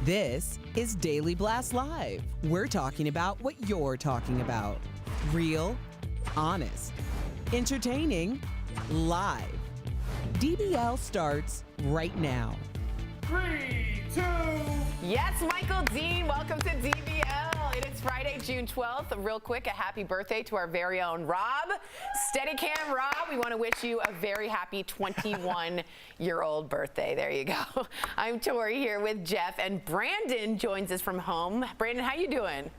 This is Daily Blast Live. We're talking about what you're talking about. Real, honest, entertaining, live. DBL starts right now. 3, 2. Yes, Michael Dean, welcome to DBL. It is Friday, June 12th. Real quick, a happy birthday to our very own Rob. Steadicam Rob, we want to wish you a very happy 21-year-old birthday. There you go. I'm Tori here with Jeff, and Brandon joins us from home. Brandon, how you doing?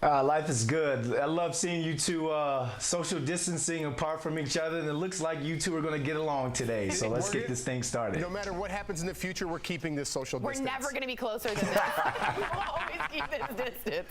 Life is good. I love seeing you two social distancing apart from each other, and it looks like you two are going to get along today. So let's get this thing started. No matter what happens in the future, we're keeping this social distance. We're never going to be closer than that. We'll always keep this distance.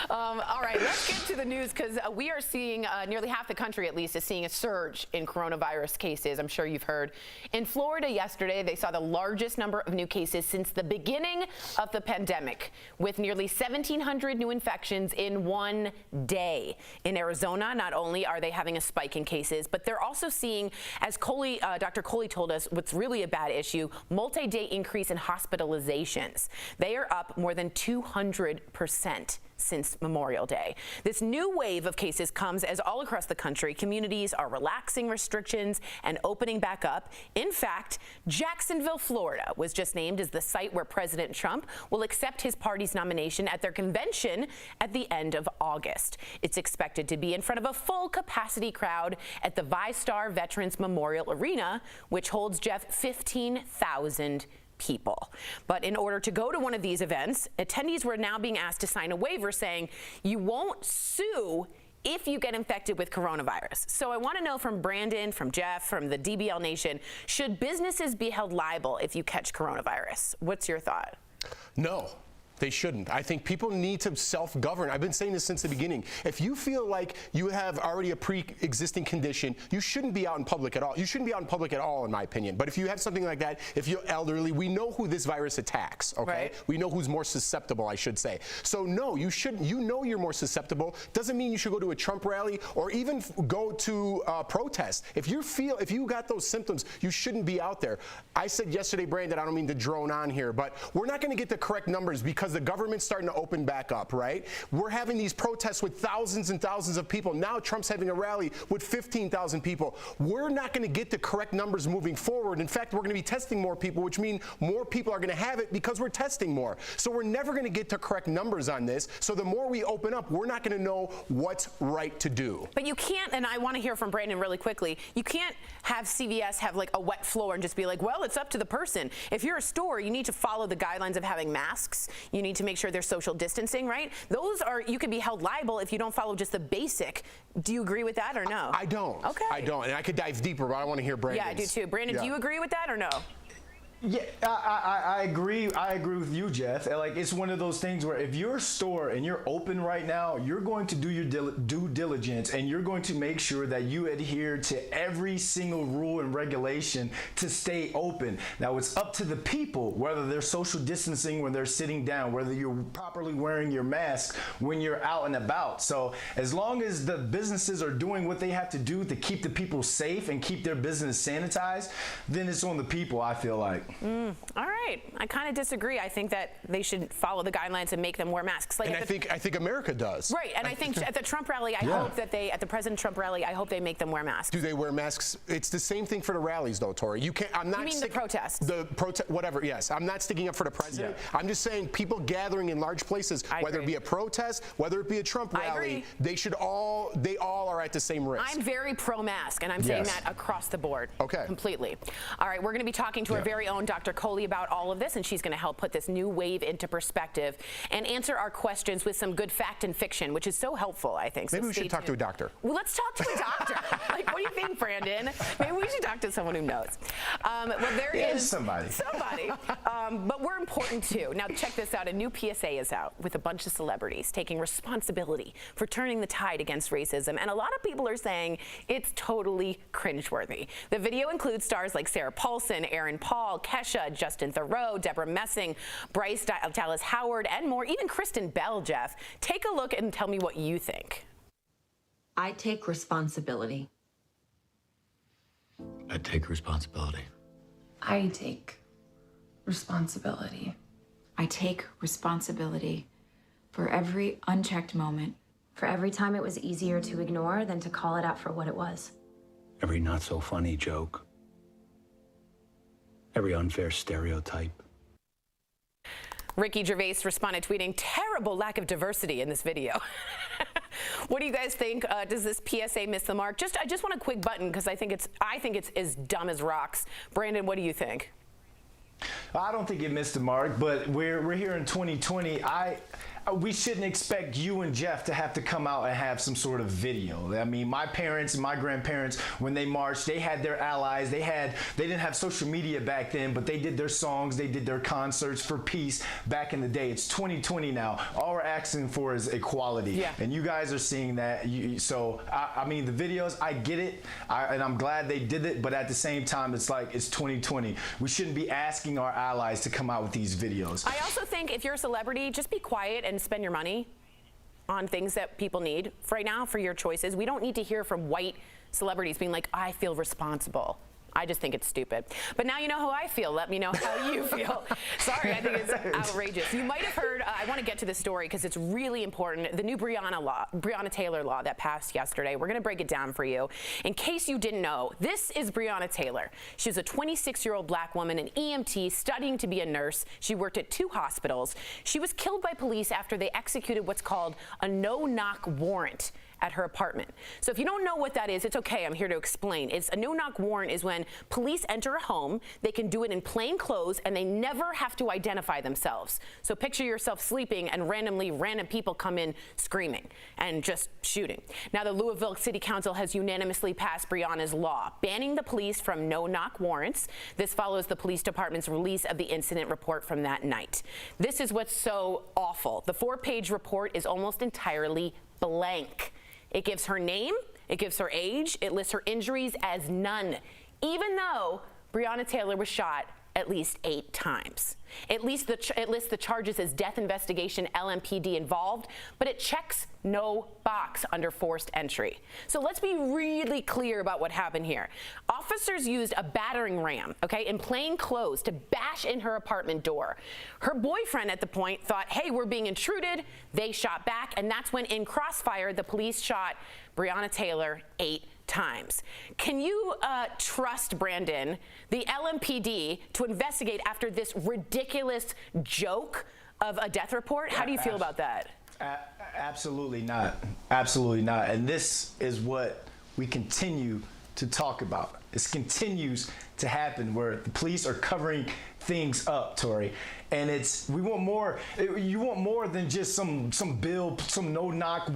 All right, let's get to the news, because we are seeing nearly half the country, at least, is seeing a surge in coronavirus cases. I'm sure you've heard. In Florida yesterday, they saw the largest number of new cases since the beginning of the pandemic, with nearly 1,700 new infections in one day. In Arizona, not only are they having a spike in cases, but they're also seeing, as Dr. Coley told us, what's really a bad issue, multi-day increase in hospitalizations. They are up more than 200% since Memorial Day. This new wave of cases comes as all across the country, communities are relaxing restrictions and opening back up. In fact, Jacksonville, Florida was just named as the site where President Trump will accept his party's nomination at their convention at the end of August. It's expected to be in front of a full capacity crowd at the VyStar Veterans Memorial Arena, which holds, Jeff, 15,000 people. But in order to go to one of these events, attendees were now being asked to sign a waiver saying you won't sue if you get infected with coronavirus. So I want to know from Brandon, from Jeff, from the DBL Nation, should businesses be held liable if you catch coronavirus? What's your thought? No. They shouldn't. I think people need to self-govern. I've been saying this since the beginning. If you feel like you have already a pre-existing condition, you shouldn't be out in public at all. You shouldn't be out in public at all, in my opinion. But if you have something like that, if you're elderly, we know who this virus attacks, okay? Right. We know who's more susceptible, I should say. So no, you shouldn't. You know you're more susceptible. Doesn't mean you should go to a Trump rally or even go to protest. If you got those symptoms, you shouldn't be out there. I said yesterday, Brandon, I don't mean to drone on here, but we're not going to get the correct numbers because the government's starting to open back up, right? We're having these protests with thousands and thousands of people. Now Trump's having a rally with 15,000 people. We're not going to get the correct numbers moving forward. In fact, we're going to be testing more people, which means more people are going to have it because we're testing more. So we're never going to get the correct numbers on this. So the more we open up, we're not going to know what's right to do. But you can't, and I want to hear from Brandon really quickly, you can't have CVS have like a wet floor and just be like, well, it's up to the person. If you're a store, you need to follow the guidelines of having masks. You need to make sure there's social distancing, right? Those are, you could be held liable if you don't follow just the basic. Do you agree with that or no? I don't. Okay. I don't. And I could dive deeper, but I want to hear Brandon's. Yeah, I do too. Brandon, do you agree with that or no? Yeah, I agree. I agree with you, Jeff. Like, it's one of those things where if you're a store and you're open right now, you're going to do your due diligence and you're going to make sure that you adhere to every single rule and regulation to stay open. Now, it's up to the people, whether they're social distancing when they're sitting down, whether you're properly wearing your mask when you're out and about. So as long as the businesses are doing what they have to do to keep the people safe and keep their business sanitized, then it's on the people, I feel like. All right. I kind of disagree. I think that they should follow the guidelines and make them wear masks. Like, and I think America does. Right. And I think at the Trump rally, I hope that at the President Trump rally, I hope they make them wear masks. Do they wear masks? It's the same thing for the rallies, though, Tori. You can't. I'm not. You mean the protests? The protest, whatever. Yes. I'm not sticking up for the president. Yeah. I'm just saying people gathering in large places, whether it be a protest, whether it be a Trump rally, they all are at the same risk. I'm very pro-mask, and I'm saying that across the board. Okay. Completely. All right. We're going to be talking to our very own Dr. Coley about all of this, and she's going to help put this new wave into perspective and answer our questions with some good fact and fiction, which is so helpful, I think. Maybe we should talk to a doctor. Well, let's talk to a doctor. Like, what do you think, Brandon? Maybe we should talk to someone who knows. Well, there is somebody. But we're important too. Now, check this out. A new PSA is out with a bunch of celebrities taking responsibility for turning the tide against racism, and a lot of people are saying it's totally cringeworthy. The video includes stars like Sarah Paulson, Aaron Paul, Kesha, Justin Theroux, Deborah Messing, Bryce Dallas Howard, and more, even Kristen Bell, Jeff. Take a look and tell me what you think. I take responsibility. I take responsibility. I take responsibility. I take responsibility for every unchecked moment. For every time it was easier to ignore than to call it out for what it was. Every not so funny joke. Every unfair stereotype. Ricky Gervais responded tweeting, terrible lack of diversity in this video. What do you guys think? Does this PSA miss the mark? I just want a quick button because I think it's as dumb as rocks. Brandon, what do you think? I don't think it missed the mark, but we're here in 2020. We shouldn't expect you and Jeff to have to come out and have some sort of video. I mean, my parents and my grandparents, when they marched, they had their allies. They didn't have social media back then, but they did their songs, they did their concerts for peace back in the day. It's 2020 now. All we're asking for is equality. Yeah. And you guys are seeing that. So I mean, the videos, I get it, and I'm glad they did it, but at the same time, it's like, it's 2020. We shouldn't be asking our allies to come out with these videos. I also think if you're a celebrity, just be quiet and spend your money on things that people need right now for your choices. We don't need to hear from white celebrities being like, I feel responsible. I just think it's stupid. But now you know how I feel. Let me know how you feel. Sorry, I think it's outrageous. You might have heard, I want to get to this story because it's really important. The new Breonna Taylor law that passed yesterday. We're going to break it down for you. In case you didn't know, this is Breonna Taylor. She was a 26-year-old black woman, an EMT, studying to be a nurse. She worked at 2 hospitals. She was killed by police after they executed what's called a no-knock warrant at her apartment. So if you don't know what that is, it's okay. I'm here to explain. It's a no-knock warrant is when police enter a home, they can do it in plain clothes, and they never have to identify themselves. So picture yourself sleeping and random people come in screaming and just shooting. Now, the Louisville City Council has unanimously passed Breonna's law, banning the police from no-knock warrants. This follows the police department's release of the incident report from that night. This is what's so awful. The 4-page report is almost entirely blank. It gives her name, it gives her age, it lists her injuries as none, even though Breonna Taylor was shot at least 8 times. It lists the charges as death investigation, LMPD involved, but it checks no box under forced entry. So let's be really clear about what happened here. Officers used a battering ram, in plain clothes to bash in her apartment door. Her boyfriend at the point thought, hey, we're being intruded. They shot back, and that's when in crossfire, the police shot Breonna Taylor 8 times. Can you trust, Brandon, the LMPD to investigate after this ridiculous joke of a death report? How do you feel about that? Absolutely not. Absolutely not. And this is what we continue to talk about. This continues to happen where the police are covering things up, Tori. And we want more. You want more than just some no-knock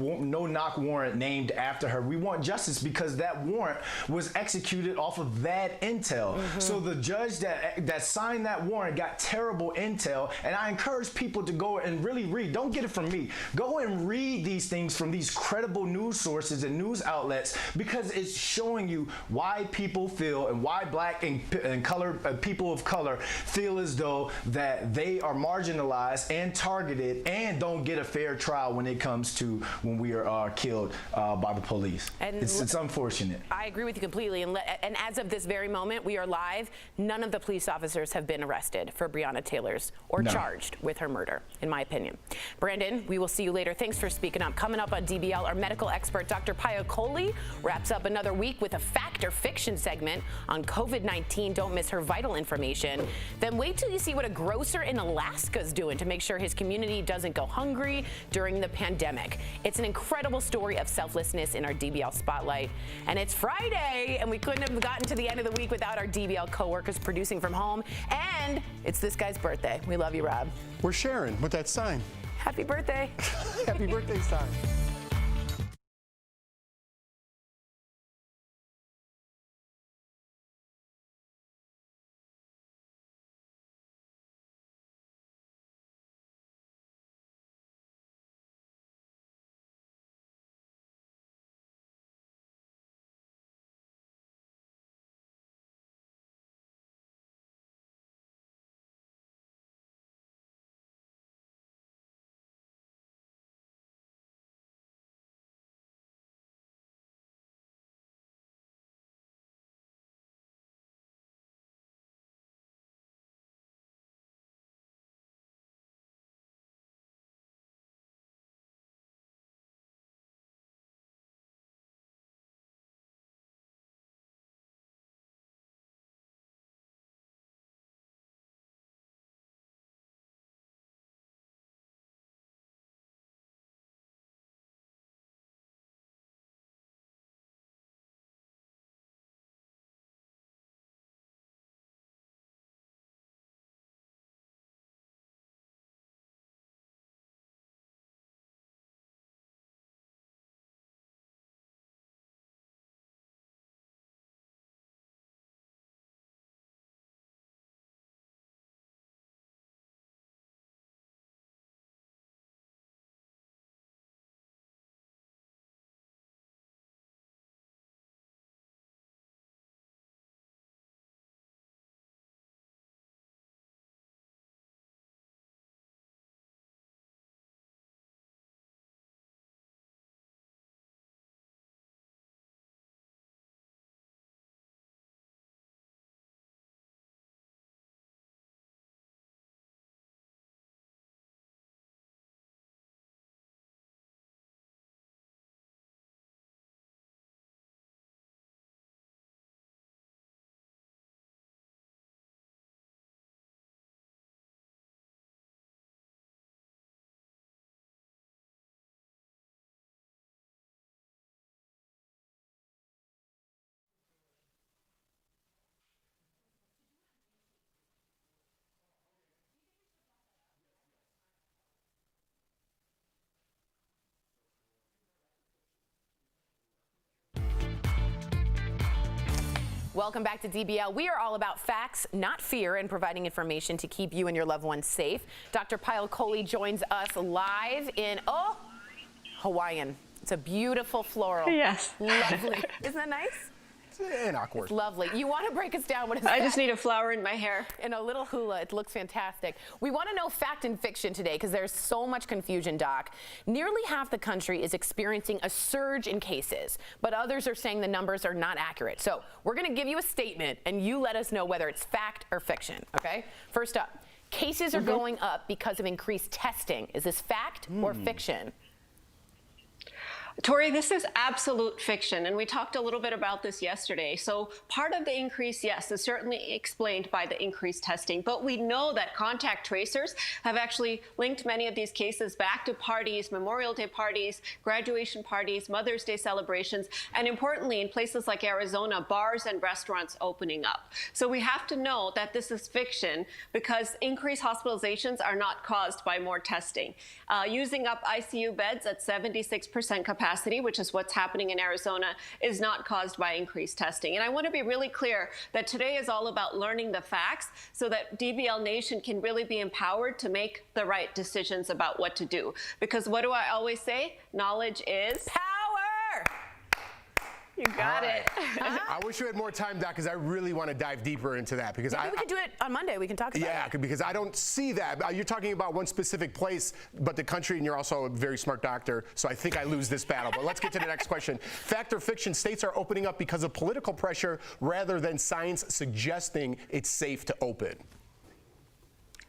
warrant named after her. We want justice because that warrant was executed off of bad intel. Mm-hmm. So the judge that signed that warrant got terrible intel. And I encourage people to go and really read. Don't get it from me. Go and read these things from these credible news sources and news outlets because it's showing you why people feel and why black and color people of color feel as though that they are marginalized and targeted and don't get a fair trial when it comes to when we are killed by the police. And it's unfortunate. I agree with you completely. And as of this very moment, we are live. None of the police officers have been arrested for Breonna Taylor's or charged with her murder, in my opinion. Brandon, we will see you later. Thanks for speaking up. Coming up on DBL, our medical expert, Dr. Paya Kohli, wraps up another week with a fact or fiction segment on COVID-19. Don't miss her vital information. Then wait till you see what a grocer in Alaska's doing to make sure his community doesn't go hungry during the pandemic. It's an incredible story of selflessness in our DBL Spotlight. And it's Friday, and we couldn't have gotten to the end of the week without our DBL coworkers producing from home. And it's this guy's birthday. We love you, Rob. We're sharing with that sign. Happy birthday. Happy birthday sign. Welcome back to DBL. We are all about facts, not fear, and providing information to keep you and your loved ones safe. Dr. Payal Kohli joins us live in, Hawaiian. It's a beautiful floral. Yes. Lovely. Isn't that nice? And awkward. It's lovely. You want to break us down? What is I that? just need a flower in my hair. And a little hula. It looks fantastic. We want to know fact and fiction today because there's so much confusion, Doc. Nearly half the country is experiencing a surge in cases, but others are saying the numbers are not accurate. So we're going to give you a statement, and you let us know whether it's fact or fiction, okay? First up, cases are going up because of increased testing. Is this fact or fiction? Tori, this is absolute fiction, and we talked a little bit about this yesterday. So part of the increase, yes, is certainly explained by the increased testing, but we know that contact tracers have actually linked many of these cases back to parties, Memorial Day parties, graduation parties, Mother's Day celebrations, and importantly, in places like Arizona, bars and restaurants opening up. So we have to know that this is fiction because increased hospitalizations are not caused by more testing. Using up ICU beds at 76% capacity, which is what's happening in Arizona, is not caused by increased testing. And I want to be really clear that today is all about learning the facts so that DBL Nation can really be empowered to make the right decisions about what to do. Because what do I always say? Knowledge is power! You got it. I wish we had more time, Doc, because I really want to dive deeper into that. Because Maybe we could do it on Monday. We can talk about it. Yeah, because I don't see that. You're talking about one specific place, but the country, and you're also a very smart doctor, so I think I lose this battle. But let's get to the next question. Fact or fiction, states are opening up because of political pressure rather than science suggesting it's safe to open.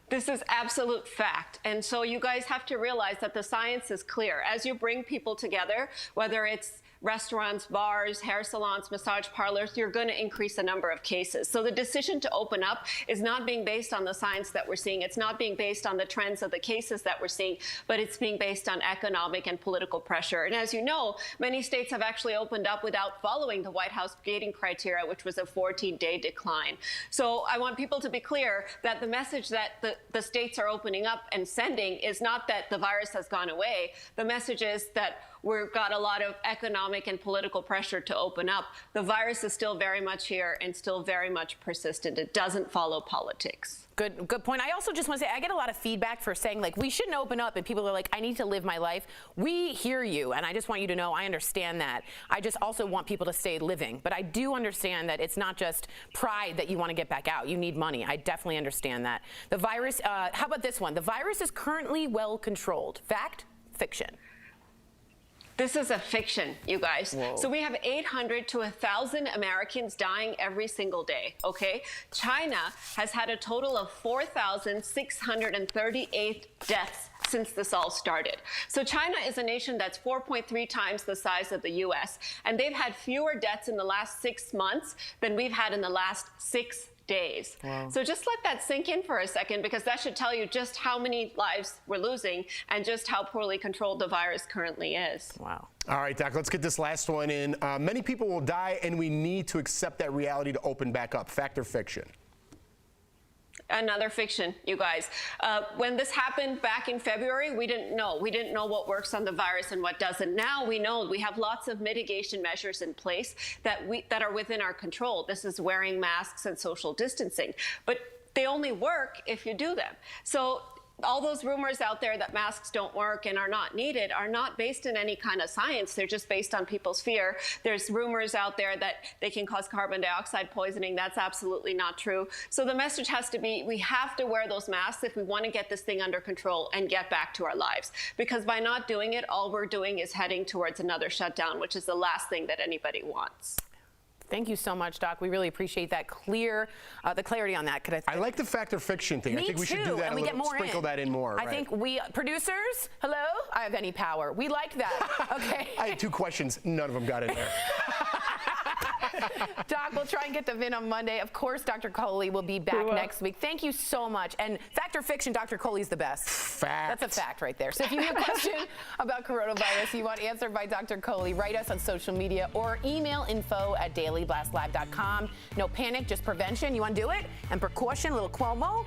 This is absolute fact. And so you guys have to realize that the science is clear. As you bring people together, whether it's restaurants, bars, hair salons, massage parlors, you're going to increase the number of cases. So the decision to open up is not being based on the science that we're seeing. It's not being based on the trends of the cases that we're seeing, but it's being based on economic and political pressure. And as you know, many states have actually opened up without following the White House gating criteria, which was a 14-day decline. So I want people to be clear that the message that the states are opening up and sending is not that the virus has gone away. The message is that we've got a lot of economic and political pressure to open up. The virus is still very much here and still very much persistent. It doesn't follow politics. Good point. I also just want to say I get a lot of feedback for saying like we shouldn't open up, and people are like, I need to live my life. We hear you, and I just want you to know I understand that. I just also want people to stay living, but I do understand that it's not just pride that you want to get back out. You need money. I definitely understand that. The virus. How about this one? The virus is currently well controlled. Fact? Fiction? This is a fiction, you guys. Whoa. So we have 800 to 1,000 Americans dying every single day, okay? China has had a total of 4,638 deaths since this all started. So China is a nation that's 4.3 times the size of the US, and they've had fewer deaths in the last 6 months than we've had in the last 6 days. Wow. So just let that sink in for a second, because that should tell you just how many lives we're losing and just how poorly controlled the virus currently is. Wow. All right, Doc, let's get this last one in. Many people will die, and we need to accept that reality to open back up. Fact or fiction? Another fiction, you guys. When this happened back in February, we didn't know. We didn't know what works on the virus and what doesn't. Now we know. We have lots of mitigation measures in place that are within our control. This is wearing masks and social distancing. But they only work if you do them. So all those rumors out there that masks don't work and are not needed are not based in any kind of science. They're just based on people's fear. There's rumors out there that they can cause carbon dioxide poisoning. That's absolutely not true. So the message has to be, we have to wear those masks if we want to get this thing under control and get back to our lives. Because by not doing it, all we're doing is heading towards another shutdown, which is the last thing that anybody wants. Thank you so much, Doc. We really appreciate that the clarity on that. I like the fact or fiction thing. Me I think we too. should do that and a we little, get more sprinkle that in more. I think producers, hello? I have any power. We like that. Okay. I had 2 questions. None of them got in there. Doc, we'll try and get them in on Monday. Of course, Dr. Kohli will be back next week. Thank you so much. And fact or fiction, Dr. Kohli's the best. Fact. That's a fact right there. So if you have a question about coronavirus you want answered by Dr. Kohli, write us on social media or email info@dailyblastlive.com. No panic, just prevention. You want to do it? And precaution, a little Cuomo.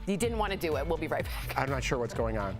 You didn't want to do it. We'll be right back. I'm not sure what's going on.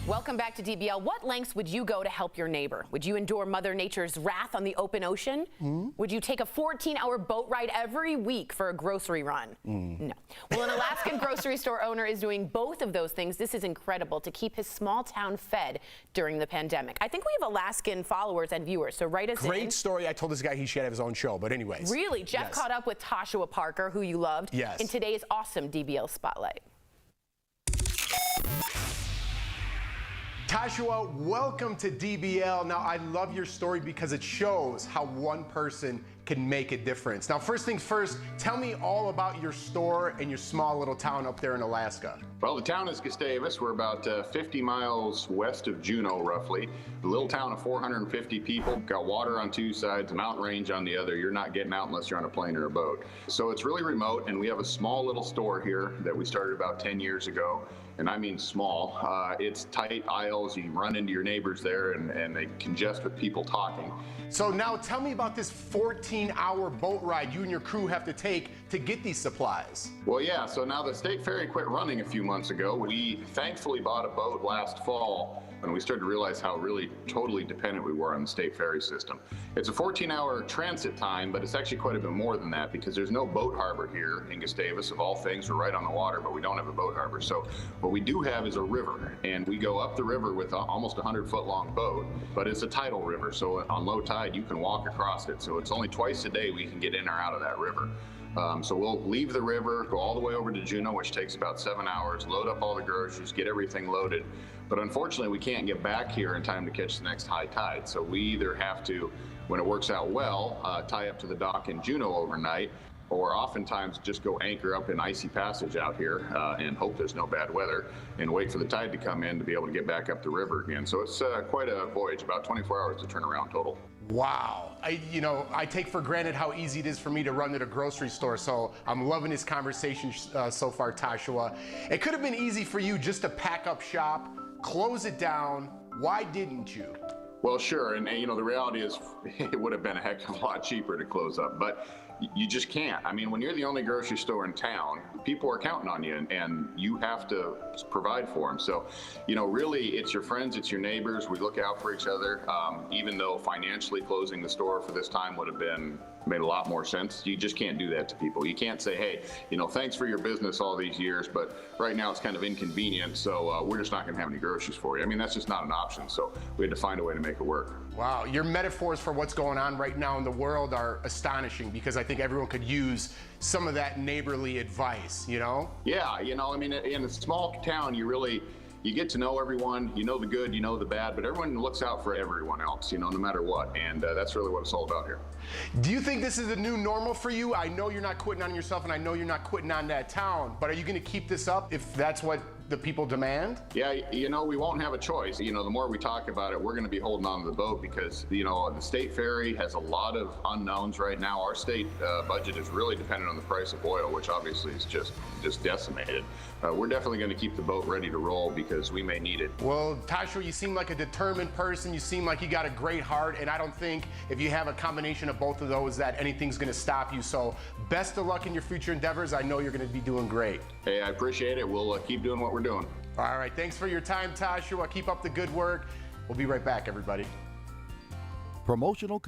Welcome back to DBL. What lengths would you go to help your neighbor? Would you endure Mother Nature's wrath on the open ocean? Would you take a 14-hour boat ride every week for a grocery run? No. Well, an Alaskan grocery store owner is doing both of those things. This is incredible to keep his small town fed during the pandemic. I think we have Alaskan followers and viewers, so write us in. Great story. I told this guy he should have his own show, but anyways. Really? Jeff caught up with Toshua Parker, who you loved, in today's awesome DBL Spotlight. Toshua, welcome to DBL. Now, I love your story because it shows how one person can make a difference. Now, first things first, tell me all about your store and your small little town up there in Alaska. Well, the town is Gustavus. We're about 50 miles west of Juneau, roughly. A little town of 450 people. Got water on two sides, a mountain range on the other. You're not getting out unless you're on a plane or a boat. So it's really remote, and we have a small little store here that we started about 10 years ago. And I mean small. It's tight aisles. You run into your neighbors there, and they congest with people talking. So now tell me about this 14-hour boat ride you and your crew have to take to get these supplies. Well, yeah, so now the state ferry quit running a few months ago. We thankfully bought a boat last fall, and we started to realize how really totally dependent we were on the state ferry system. It's a 14-hour transit time, but it's actually quite a bit more than that because there's no boat harbor here in Gustavus. Of all things, we're right on the water, but we don't have a boat harbor. So what we do have is a river, and we go up the river with almost a 100-foot long boat, but it's a tidal river, so on low tide you can walk across it. So it's only twice a day we can get in or out of that river. So we'll leave the river, go all the way over to Juneau, which takes about 7 hours, load up all the groceries, get everything loaded. But unfortunately, we can't get back here in time to catch the next high tide. So we either have to, when it works out well, tie up to the dock in Juneau overnight, or oftentimes just go anchor up in icy passage out here and hope there's no bad weather and wait for the tide to come in to be able to get back up the river again. So it's quite a voyage, about 24 hours to turn around total. Wow. I take for granted how easy it is for me to run to the grocery store, so I'm loving this conversation so far, Toshua. It could have been easy for you just to pack up shop, close it down. Why didn't you? Well, sure, and the reality is it would have been a heck of a lot cheaper to close up, but you just can't. I mean, when you're the only grocery store in town, people are counting on you, and you have to provide for them. So, really, it's your friends, it's your neighbors. We look out for each other. Even though financially closing the store for this time would have made a lot more sense, you just can't do that to people. You can't say, hey, thanks for your business all these years, but right now it's kind of inconvenient, so we're just not going to have any groceries for you. I mean, that's just not an option. So we had to find a way to make it work. Wow, your metaphors for what's going on right now in the world are astonishing because I think everyone could use some of that neighborly advice, Yeah, I mean, in a small town, you get to know everyone, you know the good, you know the bad, but everyone looks out for everyone else, no matter what. And that's really what it's all about here. Do you think this is a new normal for you? I know you're not quitting on yourself, and I know you're not quitting on that town, but are you going to keep this up if that's what the people demand? Yeah, we won't have a choice. The more we talk about it, we're going to be holding on to the boat because, the state ferry has a lot of unknowns right now. Our state budget is really dependent on the price of oil, which obviously is just decimated. We're definitely going to keep the boat ready to roll because we may need it. Well, Toshua, you seem like a determined person. You seem like you got a great heart, and I don't think if you have a combination of both of those that anything's going to stop you. So best of luck in your future endeavors. I know you're going to be doing great. Hey, I appreciate it. We'll keep doing what we're doing. All right. Thanks for your time, Toshua. Keep up the good work. We'll be right back, everybody. Promotional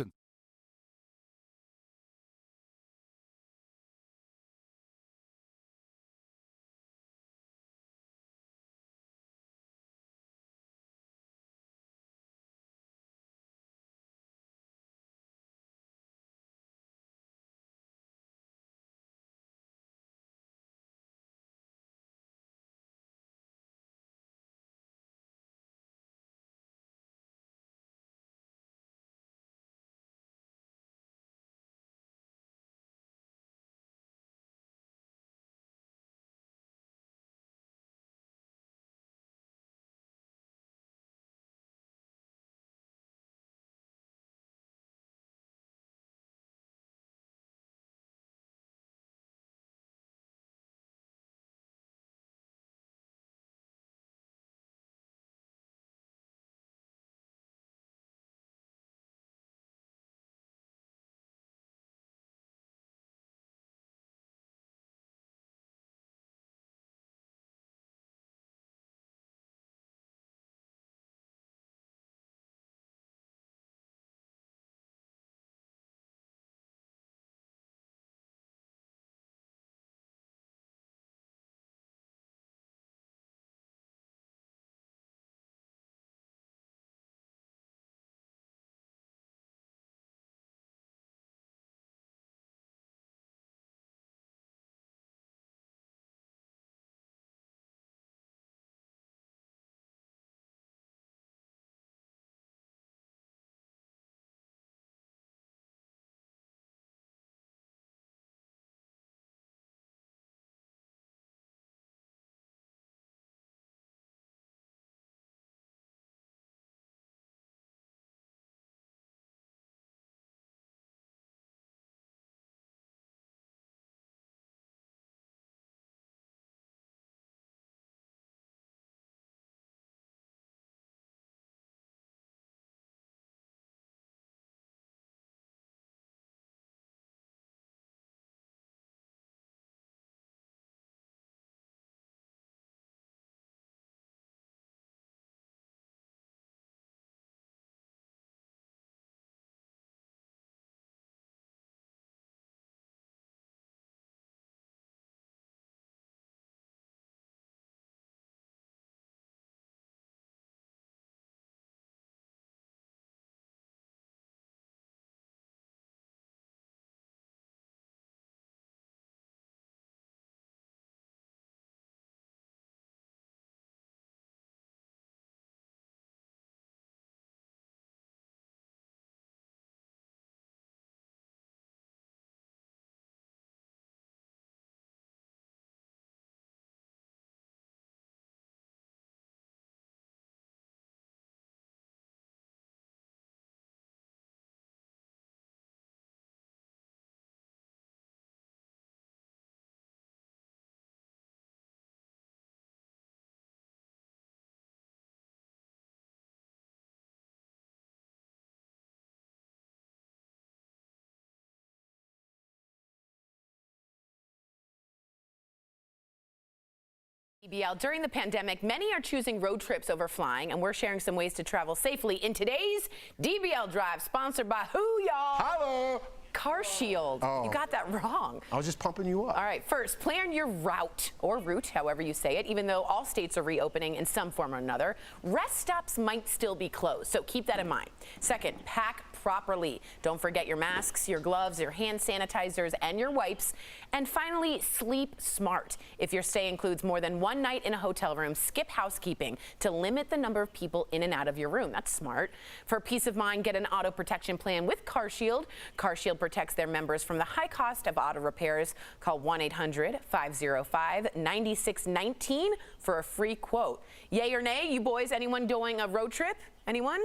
DBL, during the pandemic, many are choosing road trips over flying, and we're sharing some ways to travel safely in today's DBL Drive, sponsored by who, y'all? Hello. Car Shield. Oh. You got that wrong. I was just pumping you up. All right, first, plan your route, or route, however you say it. Even though all states are reopening in some form or another, rest stops might still be closed, so keep that in mind. Second, pack properly. Don't forget your masks, your gloves, your hand sanitizers, and your wipes. And finally, sleep smart. If your stay includes more than one night in a hotel room, skip housekeeping to limit the number of people in and out of your room. That's smart. For peace of mind, get an auto protection plan with Car Shield. Car Shield protects their members from the high cost of auto repairs. Call 1-800-505-9619 for a free quote. Yay or nay, you boys, anyone doing a road trip? Anyone?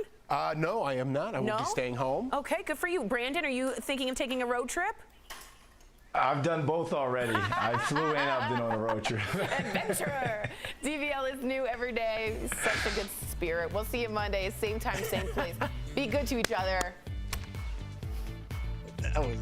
No, I am not. I will be staying home. Okay, good for you. Brandon, are you thinking of taking a road trip? I've done both already. I flew and I've been on a road trip. Adventurer. DBL is new every day. Such a good spirit. We'll see you Monday, same time, same place. Be good to each other. That was